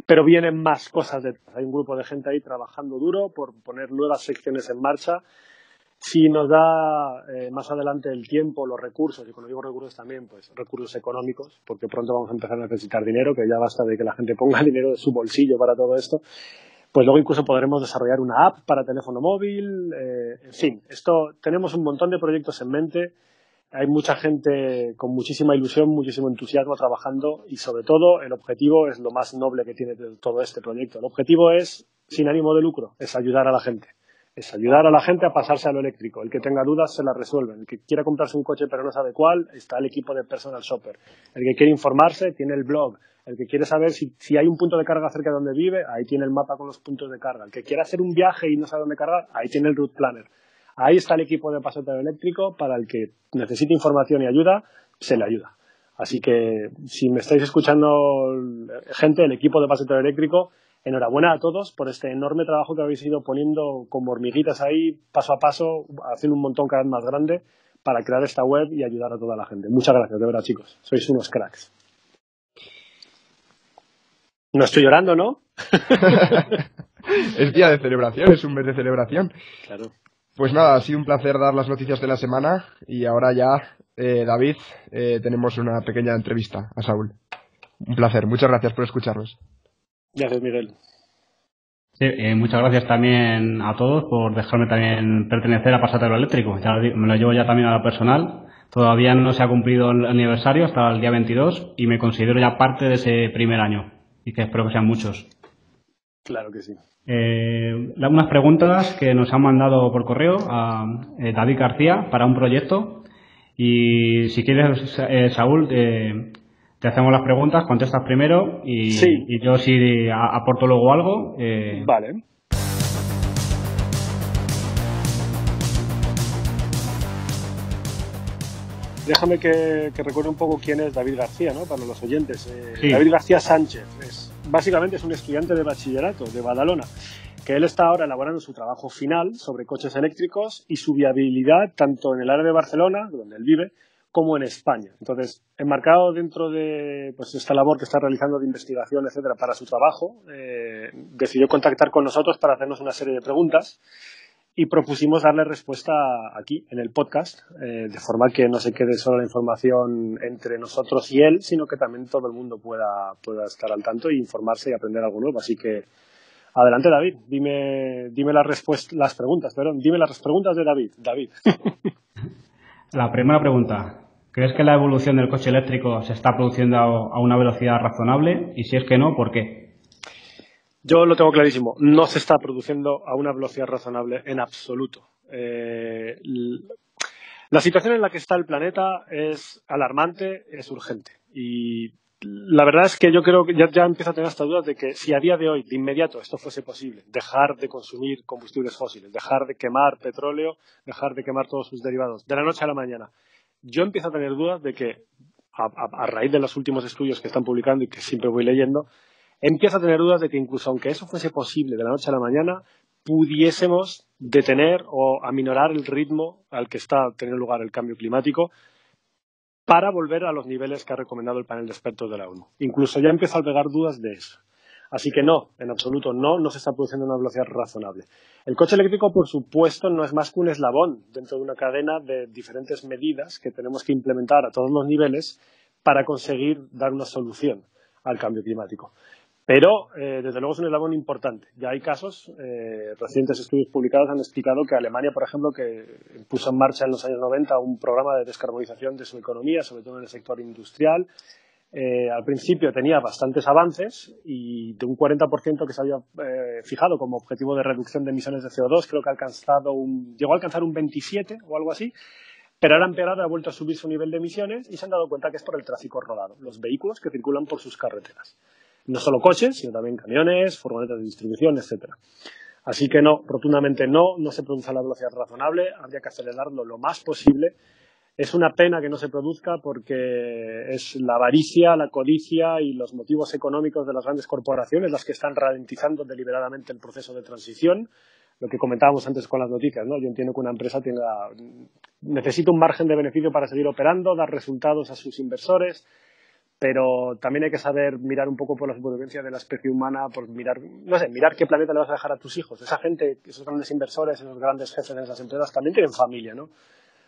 Pero vienen más cosas detrás. Hay un grupo de gente ahí trabajando duro por poner nuevas secciones en marcha. Si nos da más adelante el tiempo, los recursos, y cuando digo recursos también, pues recursos económicos, porque pronto vamos a empezar a necesitar dinero, que ya basta de que la gente ponga dinero de su bolsillo para todo esto, pues luego incluso podremos desarrollar una app para teléfono móvil, en fin, tenemos un montón de proyectos en mente, hay mucha gente con muchísima ilusión, muchísimo entusiasmo trabajando y sobre todo el objetivo es lo más noble que tiene todo este proyecto. El objetivo es sin ánimo de lucro, es ayudar a la gente. Es ayudar a la gente a pasarse a lo eléctrico. El que tenga dudas se las resuelven. El que quiera comprarse un coche pero no sabe cuál, está el equipo de Personal Shopper. El que quiere informarse, tiene el blog. El que quiere saber si hay un punto de carga cerca de donde vive, ahí tiene el mapa con los puntos de carga. El que quiera hacer un viaje y no sabe dónde cargar, ahí tiene el Route Planner. Ahí está el equipo de Pásate a lo Eléctrico. Para el que necesite información y ayuda, se le ayuda. Así que si me estáis escuchando, gente, el equipo de Pásate a lo Eléctrico, enhorabuena a todos por este enorme trabajo que habéis ido poniendo como hormiguitas ahí, paso a paso, haciendo un montón cada vez más grande para crear esta web y ayudar a toda la gente. Muchas gracias, de verdad, chicos. Sois unos cracks. No estoy llorando, ¿no? Es día de celebración, es un mes de celebración. Claro. Pues nada, ha sido un placer dar las noticias de la semana y ahora ya, David, tenemos una pequeña entrevista a Saúl. Un placer, muchas gracias por escucharnos. Gracias, Miguel. Sí, muchas gracias también a todos por dejarme también pertenecer a Pásate a lo Eléctrico. Ya me lo llevo ya también a la personal. Todavía no se ha cumplido el aniversario hasta el día 22 y me considero ya parte de ese primer año y que espero que sean muchos. Claro que sí. Unas preguntas que nos han mandado por correo a David García para un proyecto y si quieres, Saúl, te hacemos las preguntas, contestas primero y, sí. Y yo si aporto luego algo. Vale. Déjame que recuerde un poco quién es David García, ¿no? Para los oyentes. Sí. David García Sánchez. Básicamente es un estudiante de bachillerato de Badalona. que él está ahora elaborando su trabajo final sobre coches eléctricos y su viabilidad tanto en el área de Barcelona, donde él vive, como en España. Entonces, enmarcado dentro de pues, esta labor que está realizando de investigación, etcétera, para su trabajo, decidió contactar con nosotros para hacernos una serie de preguntas y propusimos darle respuesta aquí, en el podcast, de forma que no se quede solo la información entre nosotros y él, sino que también todo el mundo pueda estar al tanto e informarse y aprender algo nuevo. Así que, adelante, David, dime las preguntas de David. David. La primera pregunta. ¿Crees que la evolución del coche eléctrico se está produciendo a una velocidad razonable? Y si es que no, ¿por qué? Yo lo tengo clarísimo. No se está produciendo a una velocidad razonable en absoluto. La situación en la que está el planeta es alarmante, es urgente. Y la verdad es que yo creo que ya empiezo a tener esta duda de que si a día de hoy, de inmediato, esto fuese posible, dejar de consumir combustibles fósiles, dejar de quemar petróleo, dejar de quemar todos sus derivados, de la noche a la mañana, yo empiezo a tener dudas de que, a raíz de los últimos estudios que están publicando y que siempre voy leyendo, empiezo a tener dudas de que incluso aunque eso fuese posible de la noche a la mañana, pudiésemos detener o aminorar el ritmo al que está teniendo lugar el cambio climático para volver a los niveles que ha recomendado el panel de expertos de la ONU. Incluso ya empiezo a albergar dudas de eso. Así que no, en absoluto no se está produciendo una velocidad razonable. El coche eléctrico, por supuesto, no es más que un eslabón dentro de una cadena de diferentes medidas que tenemos que implementar a todos los niveles para conseguir dar una solución al cambio climático. Pero, desde luego, es un eslabón importante. Ya hay casos, recientes estudios publicados han explicado que Alemania, por ejemplo, que puso en marcha en los años 90 un programa de descarbonización de su economía, sobre todo en el sector industrial, al principio tenía bastantes avances y de un 40% que se había fijado como objetivo de reducción de emisiones de CO2, creo que llegó a alcanzar un 27 o algo así, pero ahora ha empeorado y ha vuelto a subir su nivel de emisiones y se han dado cuenta que es por el tráfico rodado, los vehículos que circulan por sus carreteras. No solo coches, sino también camiones, furgonetas de distribución, etcétera. Así que no, rotundamente no se produce a la velocidad razonable, habría que acelerarlo lo más posible. Es una pena que no se produzca porque es la avaricia, la codicia y los motivos económicos de las grandes corporaciones las que están ralentizando deliberadamente el proceso de transición. Lo que comentábamos antes con las noticias, ¿no? Yo entiendo que una empresa necesita un margen de beneficio para seguir operando, dar resultados a sus inversores, pero también hay que saber mirar un poco por la supervivencia de la especie humana, por mirar qué planeta le vas a dejar a tus hijos. Esa gente, esos grandes inversores, esos grandes jefes de esas empresas también tienen familia, ¿no?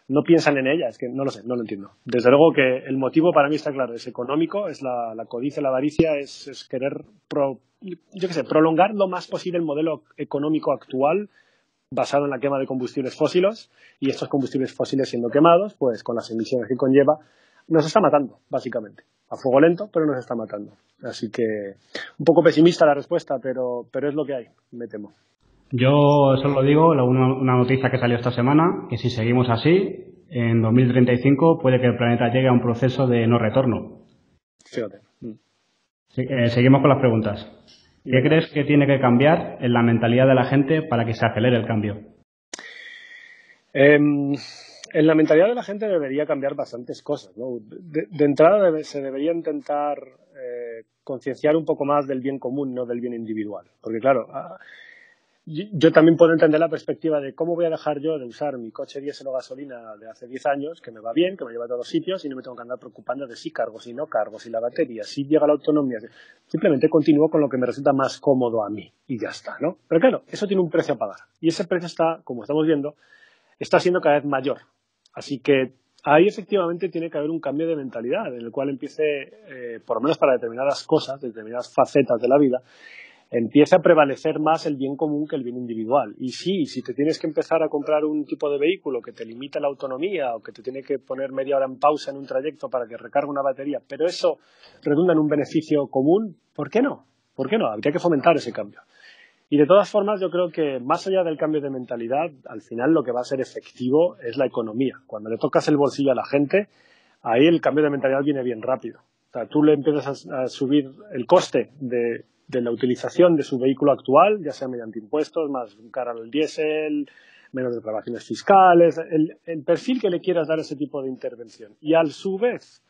No piensan en ella, es que no lo sé, no lo entiendo. Desde luego que el motivo para mí está claro, es económico, es la codicia, la avaricia, es querer prolongar lo más posible el modelo económico actual basado en la quema de combustibles fósiles, y estos combustibles fósiles siendo quemados, pues con las emisiones que conlleva, nos está matando, básicamente. A fuego lento, pero nos está matando. Así que un poco pesimista la respuesta, pero es lo que hay, me temo. Yo solo digo una noticia que salió esta semana, que si seguimos así, en 2035 puede que el planeta llegue a un proceso de no retorno. Fíjate. Seguimos con las preguntas. ¿Qué crees que tiene que cambiar en la mentalidad de la gente para que se acelere el cambio? En la mentalidad de la gente debería cambiar bastantes cosas, ¿no? De entrada se debería intentar concienciar un poco más del bien común, no del bien individual. Porque claro, yo también puedo entender la perspectiva de cómo voy a dejar yo de usar mi coche diésel o gasolina de hace 10 años, que me va bien, que me lleva a todos sitios y no me tengo que andar preocupando de si cargo, si no cargo, si la batería, si llega la autonomía. Simplemente continúo con lo que me resulta más cómodo a mí y ya está, ¿no? Pero claro, eso tiene un precio a pagar. Y ese precio está, como estamos viendo, está siendo cada vez mayor. Así que ahí efectivamente tiene que haber un cambio de mentalidad en el cual empiece, por lo menos para determinadas cosas, determinadas facetas de la vida, empieza a prevalecer más el bien común que el bien individual. Y sí, si te tienes que empezar a comprar un tipo de vehículo que te limita la autonomía o que te tiene que poner media hora en pausa en un trayecto para que recargue una batería, pero eso redunda en un beneficio común, ¿por qué no? ¿Por qué no? Habría que fomentar ese cambio. Y de todas formas, yo creo que más allá del cambio de mentalidad, al final lo que va a ser efectivo es la economía. Cuando le tocas el bolsillo a la gente, ahí el cambio de mentalidad viene bien rápido. O sea, tú le empiezas a subir el coste de la utilización de su vehículo actual, ya sea mediante impuestos, más cara al diésel, menos declaraciones fiscales, el perfil que le quieras dar a ese tipo de intervención. Y a su vez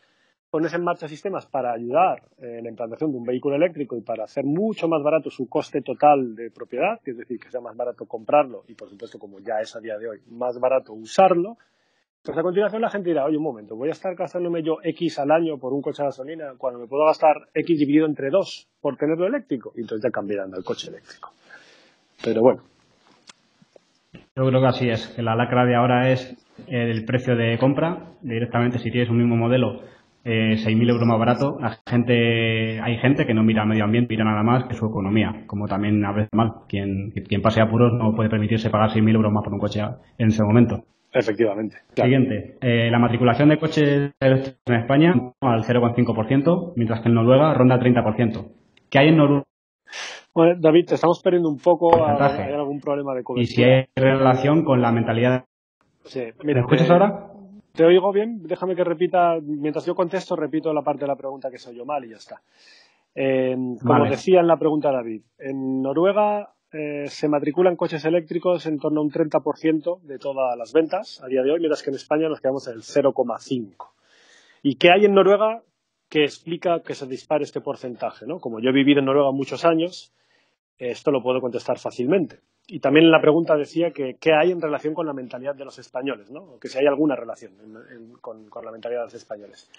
pones en marcha sistemas para ayudar en la implantación de un vehículo eléctrico y para hacer mucho más barato su coste total de propiedad, que es decir, que sea más barato comprarlo y, por supuesto, como ya es a día de hoy, más barato usarlo, pues a continuación la gente dirá, oye, un momento, voy a estar gastándome yo X al año por un coche de gasolina cuando me puedo gastar X dividido entre 2 por tenerlo eléctrico, y entonces ya cambiarán al coche eléctrico. Pero bueno. Yo creo que así es, que la lacra de ahora es el precio de compra. Directamente, si tienes un mismo modelo, 6.000 euros más barato, hay gente que no mira medio ambiente, mira nada más que su economía, como también a veces mal. Quien pase apuros no puede permitirse pagar 6.000 euros más por un coche en ese momento. Efectivamente. Claro. Siguiente, la matriculación de coches eléctricos en España al 0,5%, mientras que en Noruega ronda el 30%. ¿Qué hay en Noruega? Bueno, David, te estamos perdiendo un poco. ¿Hay algún problema de cobertura? Y si hay relación con la mentalidad. Sí, mira, ¿Me escuchas ahora? Te oigo bien. Déjame que repita, mientras yo contesto, repito la parte de la pregunta que soy yo mal y ya está. Como decía en la pregunta David, en Noruega se matriculan coches eléctricos en torno a un 30% de todas las ventas a día de hoy, mientras que en España nos quedamos en el 0,5%. ¿Y qué hay en Noruega que explica que se dispare este porcentaje, ¿no? Como yo he vivido en Noruega muchos años, esto lo puedo contestar fácilmente. Y también en la pregunta decía que qué hay en relación con la mentalidad de los españoles, ¿no? O que si hay alguna relación con la mentalidad de los españoles.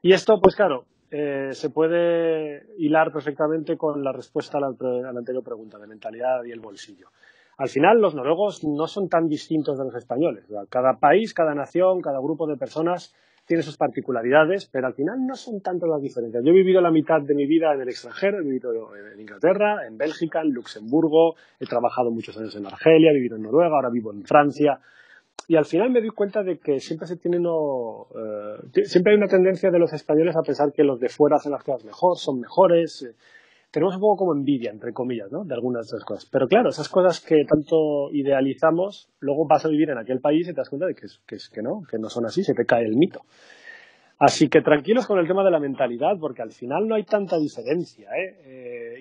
Y esto, pues claro, se puede hilar perfectamente con la respuesta a la anterior pregunta de mentalidad y el bolsillo. Al final, los noruegos no son tan distintos de los españoles. Cada país, cada nación, cada grupo de personas tiene sus particularidades, pero al final no son tanto las diferencias. Yo he vivido la mitad de mi vida en el extranjero, he vivido en Inglaterra, en Bélgica, en Luxemburgo, he trabajado muchos años en Argelia, he vivido en Noruega, ahora vivo en Francia. Y al final me doy cuenta de que siempre siempre hay una tendencia de los españoles a pensar que los de fuera hacen las cosas mejor, son mejores. Tenemos un poco como envidia, entre comillas, ¿no? De algunas de esas cosas. Pero claro, esas cosas que tanto idealizamos, luego vas a vivir en aquel país y te das cuenta de que no son así, se te cae el mito. Así que tranquilos con el tema de la mentalidad, porque al final no hay tanta diferencia,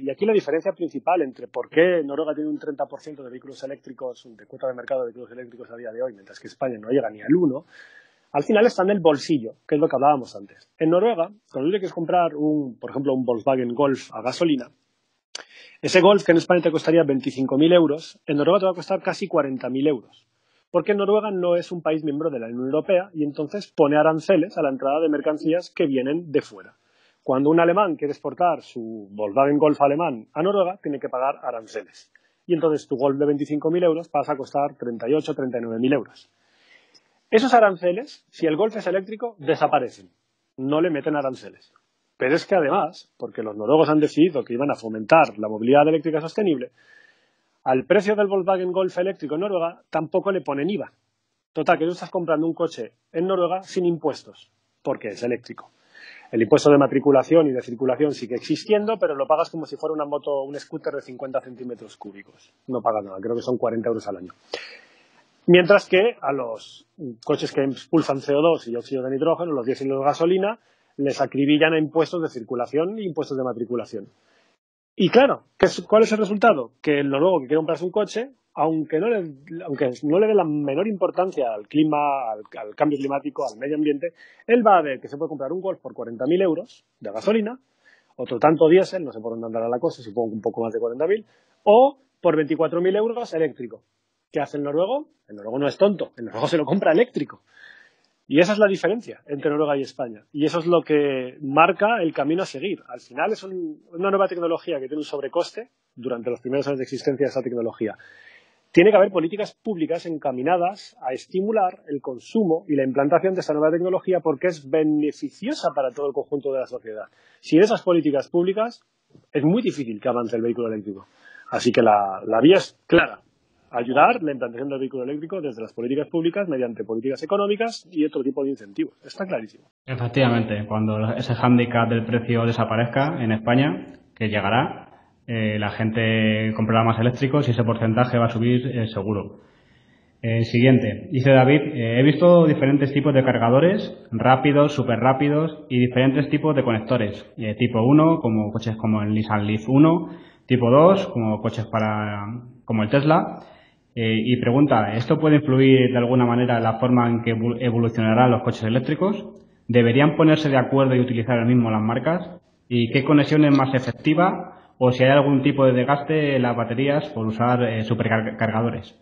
y aquí la diferencia principal entre por qué Noruega tiene un 30% de vehículos electricos, de cuota de mercado de vehículos eléctricos a día de hoy, mientras que España no llega ni al 1%, al final está en el bolsillo, que es lo que hablábamos antes. En Noruega, cuando tú quieres comprar, por ejemplo, un Volkswagen Golf a gasolina, ese Golf que en España te costaría 25.000 euros, en Noruega te va a costar casi 40.000 euros. Porque Noruega no es un país miembro de la Unión Europea y entonces pone aranceles a la entrada de mercancías que vienen de fuera. Cuando un alemán quiere exportar su Volkswagen Golf alemán a Noruega, tiene que pagar aranceles. Y entonces tu Golf de 25.000 euros pasa a costar 38.000 o 39.000 euros. Esos aranceles, si el Golf es eléctrico, desaparecen. No le meten aranceles. Pero es que además, porque los noruegos han decidido que iban a fomentar la movilidad eléctrica sostenible, al precio del Volkswagen Golf eléctrico en Noruega tampoco le ponen IVA. Total, que tú estás comprando un coche en Noruega sin impuestos, porque es eléctrico. El impuesto de matriculación y de circulación sigue existiendo, pero lo pagas como si fuera una moto, un scooter de 50 centímetros cúbicos. No pagas nada, creo que son 40 euros al año. Mientras que a los coches que expulsan CO2 y óxido de nitrógeno, los diésel y los gasolina, les acribillan a impuestos de circulación y impuestos de matriculación. Y claro, ¿cuál es el resultado? Que el noruego que quiere comprarse un coche, aunque no le dé la menor importancia al clima, al cambio climático, al medio ambiente, él va a ver que se puede comprar un Golf por 40.000 euros de gasolina, otro tanto diésel, no sé por dónde andará la cosa, supongo que un poco más de 40.000, o por 24.000 euros eléctrico. ¿Qué hace el noruego? El noruego no es tonto, el noruego se lo compra eléctrico. Y esa es la diferencia entre Noruega y España. Y eso es lo que marca el camino a seguir. Al final es una nueva tecnología que tiene un sobrecoste durante los primeros años de existencia de esa tecnología. Tiene que haber políticas públicas encaminadas a estimular el consumo y la implantación de esa nueva tecnología porque es beneficiosa para todo el conjunto de la sociedad. Sin esas políticas públicas es muy difícil que avance el vehículo eléctrico. Así que la vía es clara. Ayudar la implantación del vehículo eléctrico desde las políticas públicas mediante políticas económicas y otro tipo de incentivos. Está clarísimo. Efectivamente, cuando ese hándicap del precio desaparezca en España, que llegará, la gente comprará más eléctricos y ese porcentaje va a subir seguro. Siguiente, dice David, he visto diferentes tipos de cargadores, rápidos, súper rápidos y diferentes tipos de conectores. Tipo 1, como coches como el Nissan Leaf 1, tipo 2, como coches como el Tesla. Y pregunta, ¿esto puede influir de alguna manera en la forma en que evolucionarán los coches eléctricos? ¿deberían ponerse de acuerdo y utilizar el mismo las marcas? ¿Y qué conexión es más efectiva? ¿O si hay algún tipo de desgaste en las baterías por usar supercargadores?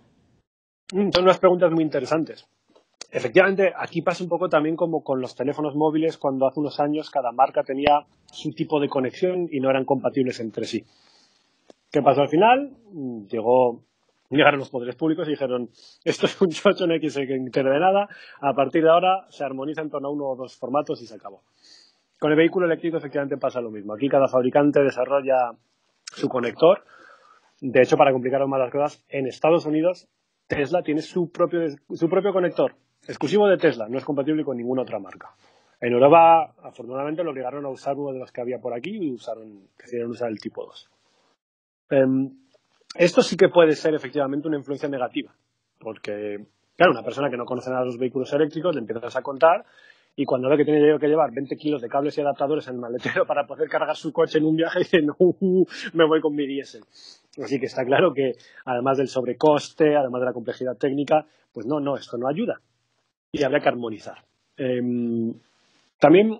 Son unas preguntas muy interesantes. Efectivamente, aquí pasa un poco también como con los teléfonos móviles, cuando hace unos años cada marca tenía su tipo de conexión y no eran compatibles entre sí. ¿Qué pasó al final? Llegaron los poderes públicos y dijeron, esto es un chocho, no hay que se entere de nada, a partir de ahora se armoniza en torno a uno o dos formatos y se acabó. Con el vehículo eléctrico efectivamente pasa lo mismo. Aquí cada fabricante desarrolla su conector. De hecho, para complicar más las cosas, en Estados Unidos Tesla tiene su propio conector, exclusivo de Tesla, no es compatible con ninguna otra marca. En Europa, afortunadamente, lo obligaron a usar uno de los que había por aquí y decidieron usar el tipo 2. Esto sí que puede ser efectivamente una influencia negativa, porque, claro, una persona que no conoce nada de los vehículos eléctricos le empiezas a contar y cuando ve que tiene que llevar 20 kilos de cables y adaptadores en el maletero para poder cargar su coche en un viaje, dice, no, me voy con mi diésel. Así que está claro que, además del sobrecoste, además de la complejidad técnica, pues no, esto no ayuda. Y habría que armonizar. También,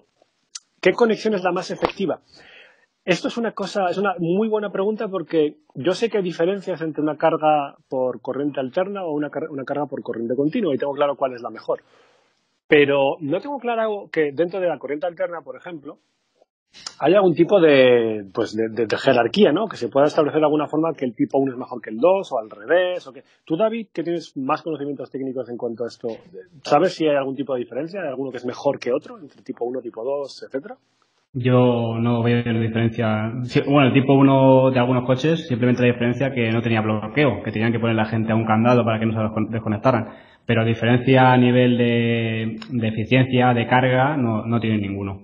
¿qué conexión es la más efectiva? Esto es una muy buena pregunta porque yo sé que hay diferencias entre una carga por corriente alterna o una carga por corriente continua y tengo claro cuál es la mejor. Pero no tengo claro que dentro de la corriente alterna, por ejemplo, haya algún tipo de jerarquía, ¿no? Que se pueda establecer de alguna forma que el tipo 1 es mejor que el 2 o al revés. Tú, David, que tienes más conocimientos técnicos en cuanto a esto, ¿sabes si hay algún tipo de diferencia? ¿Hay alguno que es mejor que otro entre tipo 1, tipo 2, etcétera? Yo no veo diferencia. Bueno, el tipo 1 de algunos coches, simplemente la diferencia que no tenía bloqueo, que tenían que poner la gente a un candado para que no se desconectaran. Pero diferencia a nivel de eficiencia, de carga, no tiene ninguno.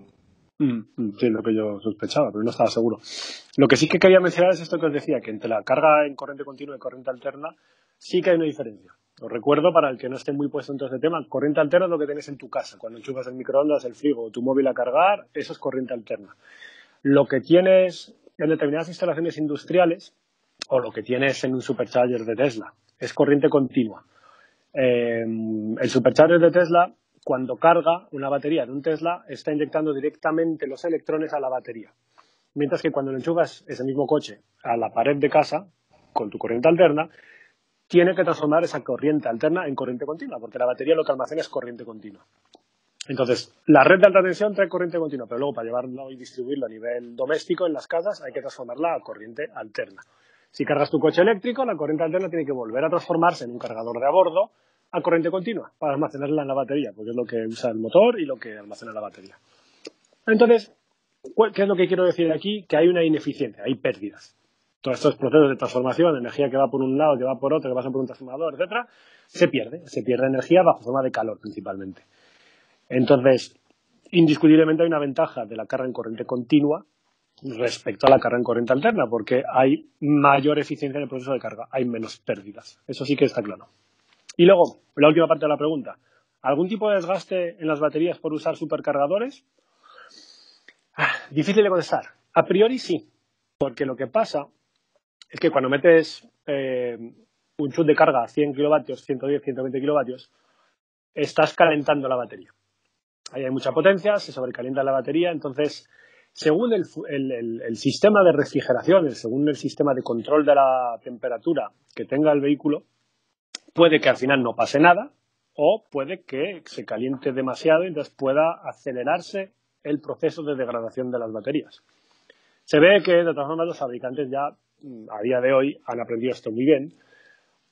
Sí, lo que yo sospechaba, pero no estaba seguro. Lo que sí que quería mencionar es esto que os decía, que entre la carga en corriente continua y corriente alterna sí que hay una diferencia. Os recuerdo, para el que no esté muy puesto en todo este tema, corriente alterna es lo que tienes en tu casa. Cuando enchufas el microondas, el frigo o tu móvil a cargar, eso es corriente alterna. Lo que tienes en determinadas instalaciones industriales o lo que tienes en un supercharger de Tesla es corriente continua. El supercharger de Tesla, cuando carga una batería de un Tesla, está inyectando directamente los electrones a la batería. Mientras que cuando le enchufas ese mismo coche a la pared de casa, con tu corriente alterna, tiene que transformar esa corriente alterna en corriente continua, porque la batería lo que almacena es corriente continua. Entonces, la red de alta tensión trae corriente continua, pero luego para llevarlo y distribuirlo a nivel doméstico en las casas hay que transformarla a corriente alterna. Si cargas tu coche eléctrico, la corriente alterna tiene que volver a transformarse en un cargador de a bordo a corriente continua para almacenarla en la batería, porque es lo que usa el motor y lo que almacena la batería. Entonces, ¿qué es lo que quiero decir aquí? Que hay una ineficiencia, hay pérdidas. Todos estos procesos de transformación, energía que va por un lado, que va por otro, que pasa por un transformador, etcétera, se pierde energía bajo forma de calor principalmente. Entonces, indiscutiblemente hay una ventaja de la carga en corriente continua respecto a la carga en corriente alterna, porque hay mayor eficiencia en el proceso de carga, hay menos pérdidas. Eso sí que está claro. Y luego, la última parte de la pregunta. ¿Algún tipo de desgaste en las baterías por usar supercargadores? Difícil de contestar. A priori sí, porque lo que pasa es que cuando metes un chut de carga a 100 kilovatios, 110, 120 kilovatios, estás calentando la batería. Ahí hay mucha potencia, se sobrecalienta la batería, entonces, según el sistema de refrigeración, según el sistema de control de la temperatura que tenga el vehículo, puede que al final no pase nada o puede que se caliente demasiado y entonces pueda acelerarse el proceso de degradación de las baterías. Se ve que, de todas formas, los fabricantes ya, a día de hoy, han aprendido esto muy bien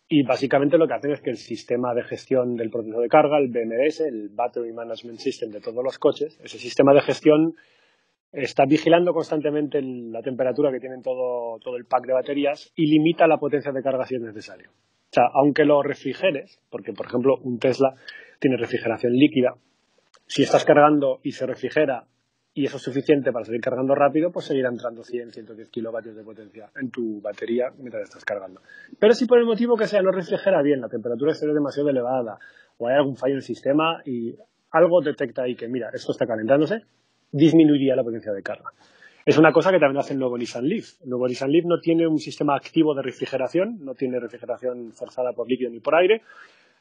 y básicamente lo que hacen es que el sistema de gestión del proceso de carga, el BMS, el Battery Management System de todos los coches, ese sistema de gestión está vigilando constantemente la temperatura que tienen todo el pack de baterías y limita la potencia de carga si es necesario. O sea, aunque lo refrigeres, porque por ejemplo un Tesla tiene refrigeración líquida, si estás cargando y se refrigera y eso es suficiente para seguir cargando rápido, pues seguirá entrando 100, 110 kilovatios de potencia en tu batería mientras estás cargando. Pero si por el motivo que sea no refrigera bien, la temperatura exterior es demasiado elevada o hay algún fallo en el sistema y algo detecta ahí que, mira, esto está calentándose, disminuiría la potencia de carga. Es una cosa que también hace el nuevo Nissan Leaf. El nuevo Nissan Leaf no tiene un sistema activo de refrigeración, no tiene refrigeración forzada por líquido ni por aire,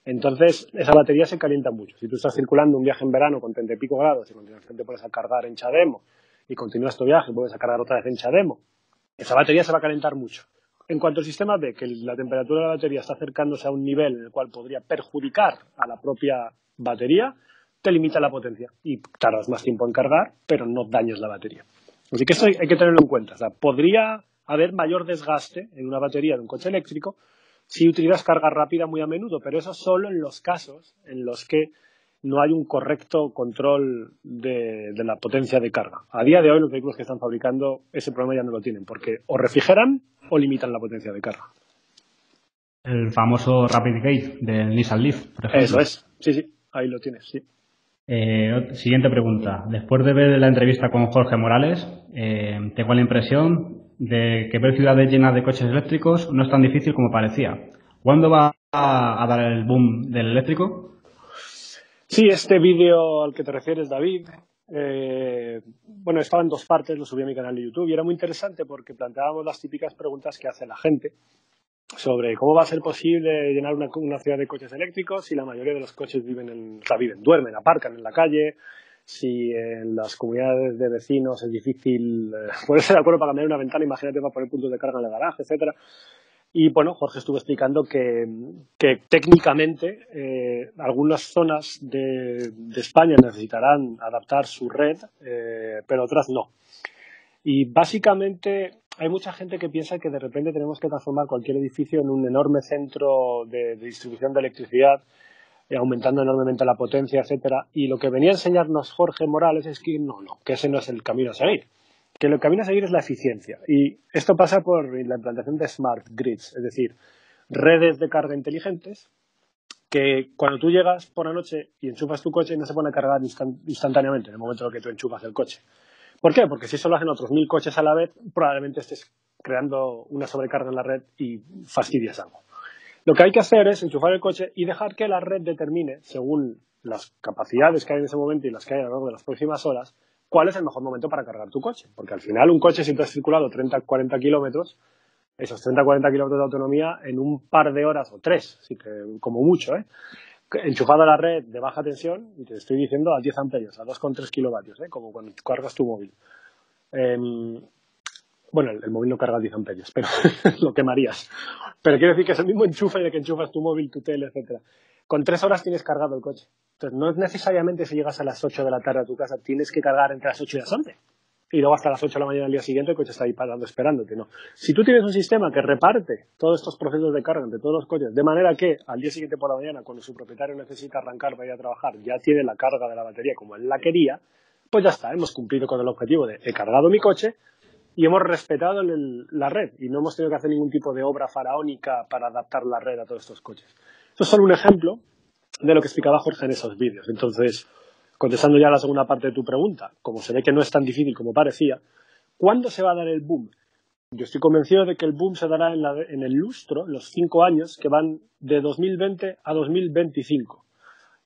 Entonces, esa batería se calienta mucho. Si tú estás circulando un viaje en verano con 30 y pico grados y continuamente te pones a cargar en Chademo y continúas tu viaje y vuelves a cargar otra vez en Chademo, esa batería se va a calentar mucho. En cuanto el sistema ve que la temperatura de la batería está acercándose a un nivel en el cual podría perjudicar a la propia batería, te limita la potencia y tardas más tiempo en cargar, pero no dañas la batería. Así que esto hay que tenerlo en cuenta. O sea, podría haber mayor desgaste en una batería de un coche eléctrico si utilizas carga rápida muy a menudo, pero eso solo en los casos en los que no hay un correcto control de la potencia de carga. A día de hoy los vehículos que están fabricando ese problema ya no lo tienen, porque o refrigeran o limitan la potencia de carga. El famoso Rapid Gate del Nissan Leaf, por ejemplo. Eso es, sí, ahí lo tienes, sí. Siguiente pregunta. Después de ver la entrevista con Jorge Morales, tengo la impresión de que ver ciudades llenas de coches eléctricos no es tan difícil como parecía. ¿Cuándo va a dar el boom del eléctrico? Sí, este vídeo al que te refieres, David, estaba en 2 partes, lo subí a mi canal de YouTube y era muy interesante porque planteábamos las típicas preguntas que hace la gente sobre cómo va a ser posible llenar una ciudad de coches eléctricos si la mayoría de los coches duermen, aparcan en la calle, si en las comunidades de vecinos es difícil ponerse de acuerdo para cambiar una ventana, imagínate para poner puntos de carga en el garaje, etcétera. Y bueno, Jorge estuvo explicando que técnicamente algunas zonas de España necesitarán adaptar su red, pero otras no. Y básicamente hay mucha gente que piensa que de repente tenemos que transformar cualquier edificio en un enorme centro de distribución de electricidad, aumentando enormemente la potencia, etcétera. Y lo que venía a enseñarnos Jorge Morales es que no, que ese no es el camino a seguir. Que el camino a seguir es la eficiencia. Y esto pasa por la implantación de smart grids, es decir, redes de carga inteligentes que cuando tú llegas por la noche y enchufas tu coche no se pone a cargar instantáneamente en el momento en que tú enchufas el coche. ¿Por qué? Porque si eso lo hacen otros 1000 coches a la vez, probablemente estés creando una sobrecarga en la red y fastidias algo. Lo que hay que hacer es enchufar el coche y dejar que la red determine, según las capacidades que hay en ese momento y las que hay a lo largo de las próximas horas, cuál es el mejor momento para cargar tu coche. Porque al final un coche, si tú has circulado 30-40 kilómetros, esos 30-40 kilómetros de autonomía en un par de horas o 3, como mucho, enchufado a la red de baja tensión, y te estoy diciendo a 10 amperios, a 2,3 kilovatios, como cuando cargas tu móvil. El móvil no carga a 10 amperios, pero lo quemarías. Pero quiero decir que es el mismo enchufe de que enchufas tu móvil, tu tele, etcétera. Con 3 horas tienes cargado el coche. Entonces, no es necesariamente si llegas a las 8 de la tarde a tu casa, tienes que cargar entre las 8 y las 11. Y luego hasta las 8 de la mañana del día siguiente el coche está ahí parado esperándote, ¿no? Si tú tienes un sistema que reparte todos estos procesos de carga entre todos los coches, de manera que al día siguiente por la mañana, cuando su propietario necesita arrancar para ir a trabajar, ya tiene la carga de la batería como él la quería, pues ya está, hemos cumplido con el objetivo de he cargado mi coche y hemos respetado la red y no hemos tenido que hacer ningún tipo de obra faraónica para adaptar la red a todos estos coches. Esto es solo un ejemplo de lo que explicaba Jorge en esos vídeos. Entonces, contestando ya a la segunda parte de tu pregunta, como se ve que no es tan difícil como parecía, ¿cuándo se va a dar el boom? Yo estoy convencido de que el boom se dará en el lustro, en los 5 años que van de 2020 a 2025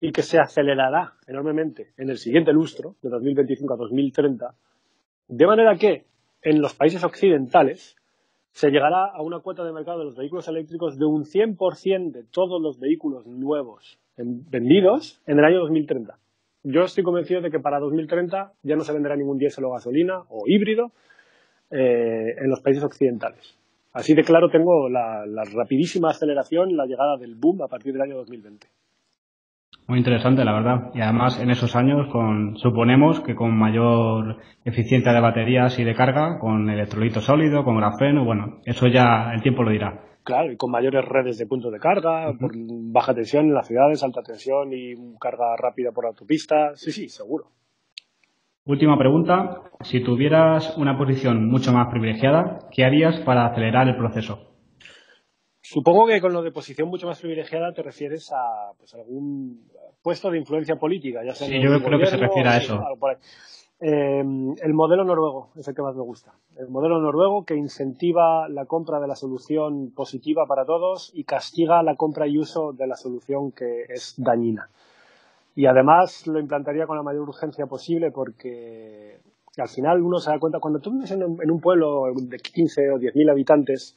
y que se acelerará enormemente en el siguiente lustro, de 2025 a 2030, de manera que en los países occidentales se llegará a una cuota de mercado de los vehículos eléctricos de un 100% de todos los vehículos nuevos vendidos en el año 2030. Yo estoy convencido de que para 2030 ya no se venderá ningún diésel o gasolina o híbrido en los países occidentales. Así de claro tengo la rapidísima aceleración, la llegada del boom a partir del año 2020. Muy interesante, la verdad. Y además en esos años suponemos que con mayor eficiencia de baterías y de carga, con electrolito sólido, con grafeno, eso ya el tiempo lo dirá. Claro, y con mayores redes de puntos de carga, por baja tensión en las ciudades, alta tensión y carga rápida por autopista. Sí, seguro. Última pregunta. Si tuvieras una posición mucho más privilegiada, ¿qué harías para acelerar el proceso? Supongo que con lo de posición mucho más privilegiada te refieres a algún puesto de influencia política, ya sea sí, yo creo que se refiere a eso. El modelo noruego es el que más me gusta. El modelo noruego que incentiva la compra de la solución positiva para todos y castiga la compra y uso de la solución que es dañina. Y además lo implantaría con la mayor urgencia posible porque al final uno se da cuenta, cuando tú vives en un pueblo de 15 o 10.000 habitantes,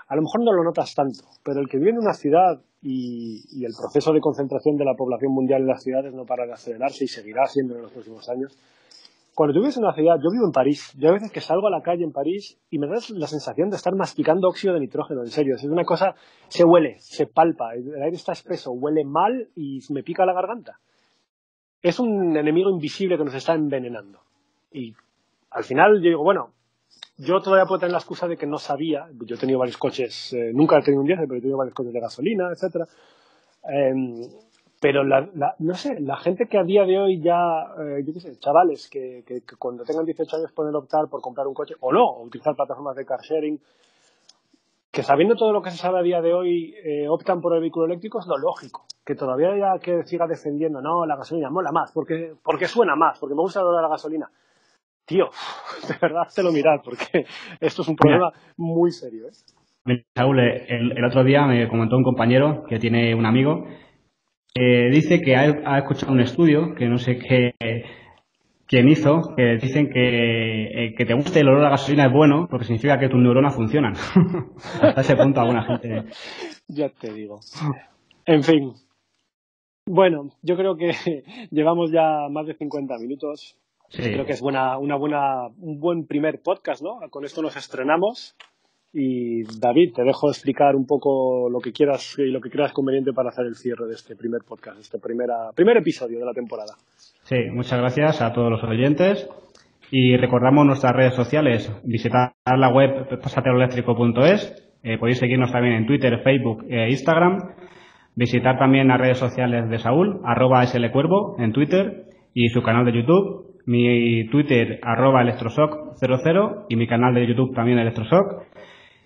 a lo mejor no lo notas tanto, pero el que vive en una ciudad y el proceso de concentración de la población mundial en las ciudades no para de acelerarse y seguirá siendo en los próximos años. Cuando tú vives en una ciudad, yo vivo en París, yo a veces que salgo a la calle en París y me da la sensación de estar masticando óxido de nitrógeno, en serio, es una cosa, se huele, se palpa, el aire está espeso, huele mal y me pica la garganta. Es un enemigo invisible que nos está envenenando. Y al final yo digo, bueno, yo todavía puedo tener la excusa de que no sabía. Yo he tenido varios coches, nunca he tenido un diésel, pero he tenido varios coches de gasolina, etcétera. Pero no sé, la gente que a día de hoy ya, yo qué sé, chavales que cuando tengan 18 años pueden optar por comprar un coche o no, o utilizar plataformas de car sharing, que sabiendo todo lo que se sabe a día de hoy optan por el vehículo eléctrico, es lo lógico. Que todavía haya que siga defendiendo, no, la gasolina mola más, porque suena más, porque me gusta el olor a la gasolina. Tío, de verdad, hazlo mirar, porque esto es un problema muy serio, ¿eh? Saúl, el otro día me comentó un compañero que tiene un amigo, dice que ha escuchado un estudio, que no sé quién hizo, que dicen que te guste el olor a la gasolina es bueno, porque significa que tus neuronas funcionan. Hasta ese punto alguna gente... Ya te digo. En fin. Bueno, yo creo que llevamos ya más de 50 minutos. Sí. Creo que es un buen primer podcast, ¿no? Con esto nos estrenamos. Y David, te dejo explicar un poco lo que quieras y lo que creas conveniente para hacer el cierre de este primer podcast, este primer episodio de la temporada. Sí, muchas gracias a todos los oyentes. Y recordamos nuestras redes sociales. Visitar la web pasateroeléctrico.es. Podéis seguirnos también en Twitter, Facebook e Instagram. Visitar también las redes sociales de Saúl, @slcuervo en Twitter y su canal de YouTube. Mi Twitter, @electroshock00 y mi canal de YouTube también Electroshock.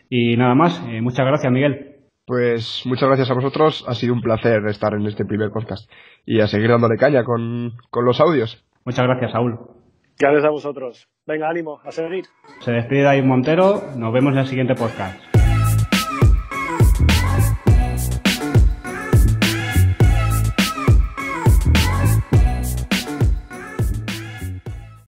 Y nada más, muchas gracias, Miguel. Pues muchas gracias a vosotros, ha sido un placer estar en este primer podcast y a seguir dándole caña con los audios. Muchas gracias, Saúl. Gracias a vosotros. Venga, ánimo, a seguir. Se despide David Montero, nos vemos en el siguiente podcast.